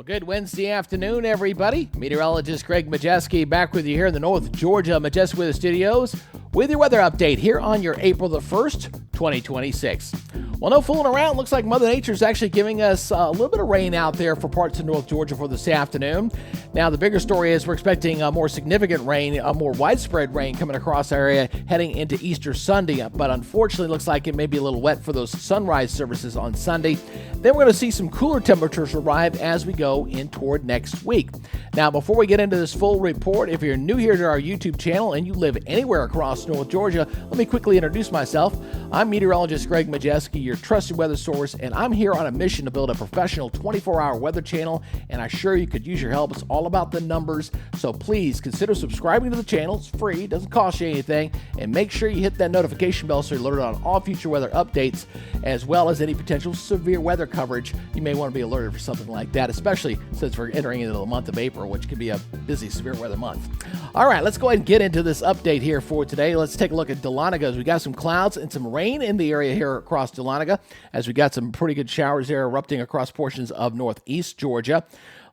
Well, good Wednesday afternoon, everybody. Meteorologist Greg Majewski back with you here in the North Georgia Majestic Weather Studios with your weather update here on your April the 1st, 2026. Well, no fooling around. Looks like Mother Nature is actually giving us a little bit of rain out there for parts of North Georgia for this afternoon. Now, the bigger story is we're expecting a more significant rain, a more widespread rain coming across our area heading into Easter Sunday. But unfortunately, it looks like it may be a little wet for those sunrise services on Sunday. Then we're going to see some cooler temperatures arrive as we go in toward next week. Now, before we get into this full report, if you're new here to our YouTube channel and you live anywhere across North Georgia, let me quickly introduce myself. I'm Meteorologist Greg Majewski, your trusted weather source, and I'm here on a mission to build a professional 24-hour weather channel, and I'm sure you could use your help. It's all about the numbers, so please consider subscribing to the channel. It's free, doesn't cost you anything, and make sure you hit that notification bell so you're alerted on all future weather updates, as well as any potential severe weather coverage. You may want to be alerted for something like that, especially since we're entering into the month of April, which can be a busy severe weather month. All right, let's go ahead and get into this update here for today. Let's take a look at Dahlonega. We got some clouds and some rain in the area here across Dahlonega, as we got some pretty good showers there erupting across portions of northeast Georgia.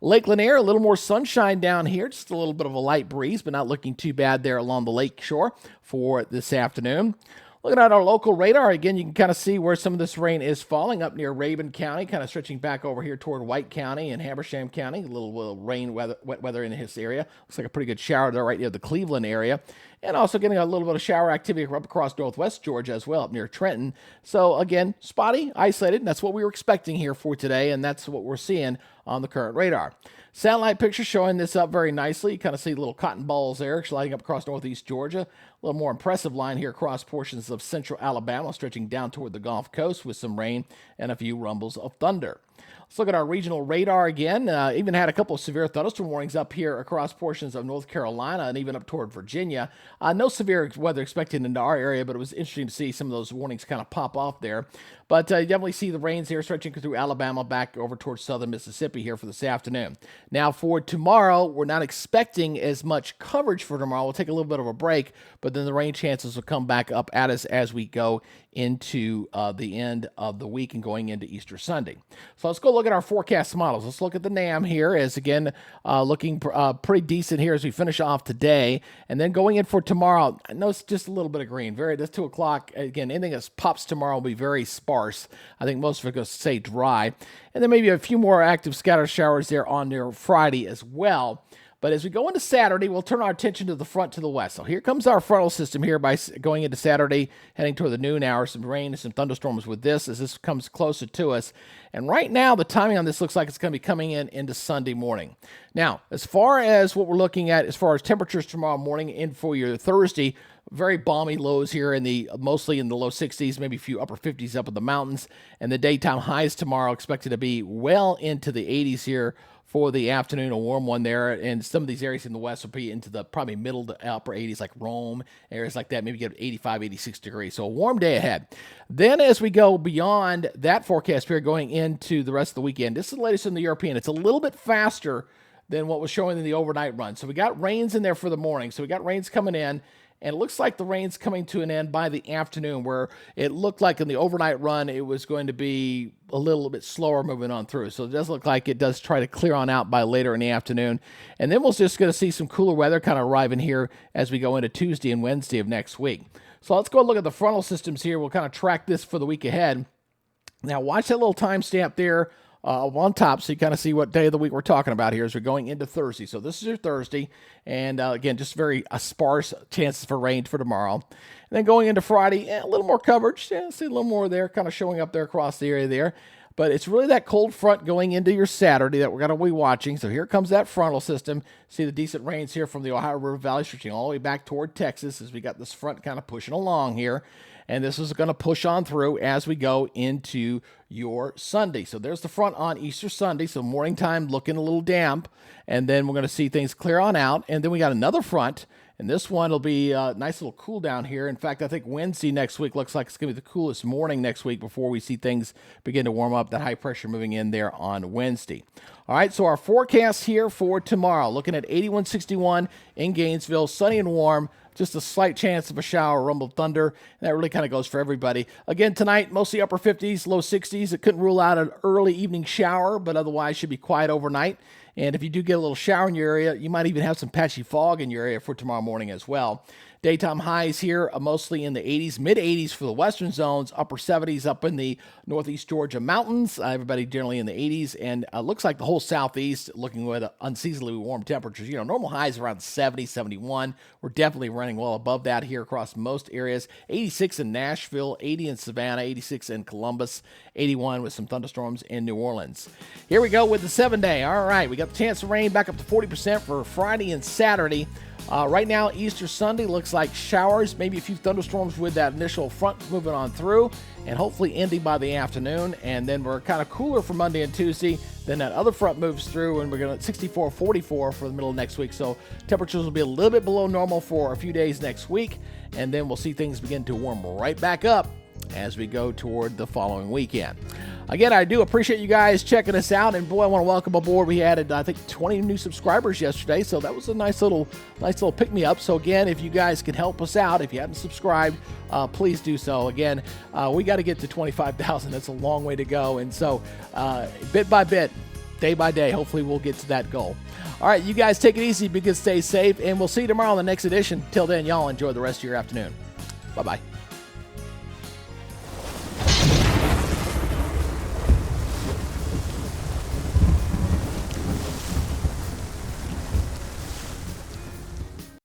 Lake Lanier, a little more sunshine down here, just a little bit of a light breeze, but not looking too bad there along the lake shore for this afternoon. Looking at our local radar, again, you can kind of see where some of this rain is falling up near Rabun County, kind of stretching back over here toward White County and Habersham County. A little rain, wet weather in this area. Looks like a pretty good shower there right near the Cleveland area. And also getting a little bit of shower activity up across northwest Georgia as well, up near Trenton. So again, spotty, isolated, and that's what we were expecting here for today, and that's what we're seeing on the current radar. Satellite picture showing this up very nicely. You kind of see little cotton balls there sliding up across northeast Georgia. A little more impressive line here across portions of central Alabama, stretching down toward the Gulf Coast with some rain and a few rumbles of thunder. Let's look at our regional radar again. Even had a couple of severe thunderstorm warnings up here across portions of North Carolina and even up toward Virginia. No severe weather expected into our area, but it was interesting to see some of those warnings kind of pop off there. But you definitely see the rains here stretching through Alabama back over towards southern Mississippi here for this afternoon. Now for tomorrow, we're not expecting as much coverage for tomorrow. We'll take a little bit of a break, but then the rain chances will come back up at us as we go into the end of the week and going into Easter Sunday. So let's go look at our forecast models. Let's look at the NAM here as, again, looking pretty decent here as we finish off today. And then going in for tomorrow, I know it's just a little bit of green. That's 2 o'clock. Again, anything that pops tomorrow will be very sparse. I think most of it goes to stay dry. And then maybe a few more active scattered showers there on their Friday as well. But as we go into Saturday, we'll turn our attention to the front to the west. So here comes our frontal system here by going into Saturday, heading toward the noon hour. Some rain and some thunderstorms with this as this comes closer to us. And right now, the timing on this looks like it's going to be coming in into Sunday morning. Now, as far as what we're looking at, as far as temperatures tomorrow morning in for your Thursday, very balmy lows here mostly in the low 60s, maybe a few upper 50s up in the mountains. And the daytime highs tomorrow expected to be well into the 80s here for the afternoon, a warm one there, and some of these areas in the west will be into the probably middle to upper 80s, like Rome, areas like that, maybe get 85, 86 degrees. So a warm day ahead. Then as we go beyond that forecast period, going into the rest of the weekend, this is the latest in the European. It's a little bit faster than what was showing in the overnight run. So we got rains in there for the morning. So we got rains coming in. And it looks like the rain's coming to an end by the afternoon, where it looked like in the overnight run it was going to be a little bit slower moving on through. So it does look like it does try to clear on out by later in the afternoon. And then we're just going to see some cooler weather kind of arriving here as we go into Tuesday and Wednesday of next week. So let's go look at the frontal systems here. We'll kind of track this for the week ahead. Now watch that little timestamp there on top, so you kind of see what day of the week we're talking about here as we're going into Thursday. So this is your Thursday, and again, just very sparse chances for rain for tomorrow. And then going into Friday, a little more coverage. See a little more there, kind of showing up there across the area there. But it's really that cold front going into your Saturday that we're going to be watching. So here comes that frontal system. See the decent rains here from the Ohio River Valley stretching all the way back toward Texas as we got this front kind of pushing along here. And this is going to push on through as we go into your Sunday. So there's the front on Easter Sunday. So morning time looking a little damp. And then we're going to see things clear on out. And then we got another front. And this one will be a nice little cool down here. In fact, I think Wednesday next week looks like it's going to be the coolest morning next week before we see things begin to warm up. That high pressure moving in there on Wednesday. All right, so our forecast here for tomorrow, looking at 8161 in Gainesville, sunny and warm. just a slight chance of a shower, rumble, thunder. And that really kind of goes for everybody. Again, tonight, mostly upper 50s, low 60s. It couldn't rule out an early evening shower, but otherwise should be quiet overnight. And if you do get a little shower in your area, you might even have some patchy fog in your area for tomorrow morning as well. Daytime highs here mostly in the 80s, mid-80s for the western zones, upper 70s up in the northeast Georgia mountains. Everybody generally in the 80s, and looks like the whole southeast looking with unseasonably warm temperatures. You know, normal highs around 70, 71. We're definitely running well above that here across most areas. 86 in Nashville, 80 in Savannah, 86 in Columbus, 81 with some thunderstorms in New Orleans. Here we go with the 7-day. All right, we got the chance of rain back up to 40% for Friday and Saturday. Right now, Easter Sunday looks like showers, maybe a few thunderstorms with that initial front moving on through, and hopefully ending by the afternoon. And then we're kind of cooler for Monday and Tuesday. Then that other front moves through, and we're going to 64, 44 for the middle of next week. So temperatures will be a little bit below normal for a few days next week, and then we'll see things begin to warm right back up as we go toward the following weekend. Again, I do appreciate you guys checking us out, and boy, I want to welcome aboard. We added, I think, 20 new subscribers yesterday, so that was a nice little pick-me-up. So again, if you guys can help us out, if you haven't subscribed, please do so. Again, we got to get to 25,000. That's a long way to go, and so bit by bit, day by day, hopefully we'll get to that goal. All right, you guys take it easy, be good, stay safe, and we'll see you tomorrow on the next edition. Till then, y'all enjoy the rest of your afternoon. Bye-bye.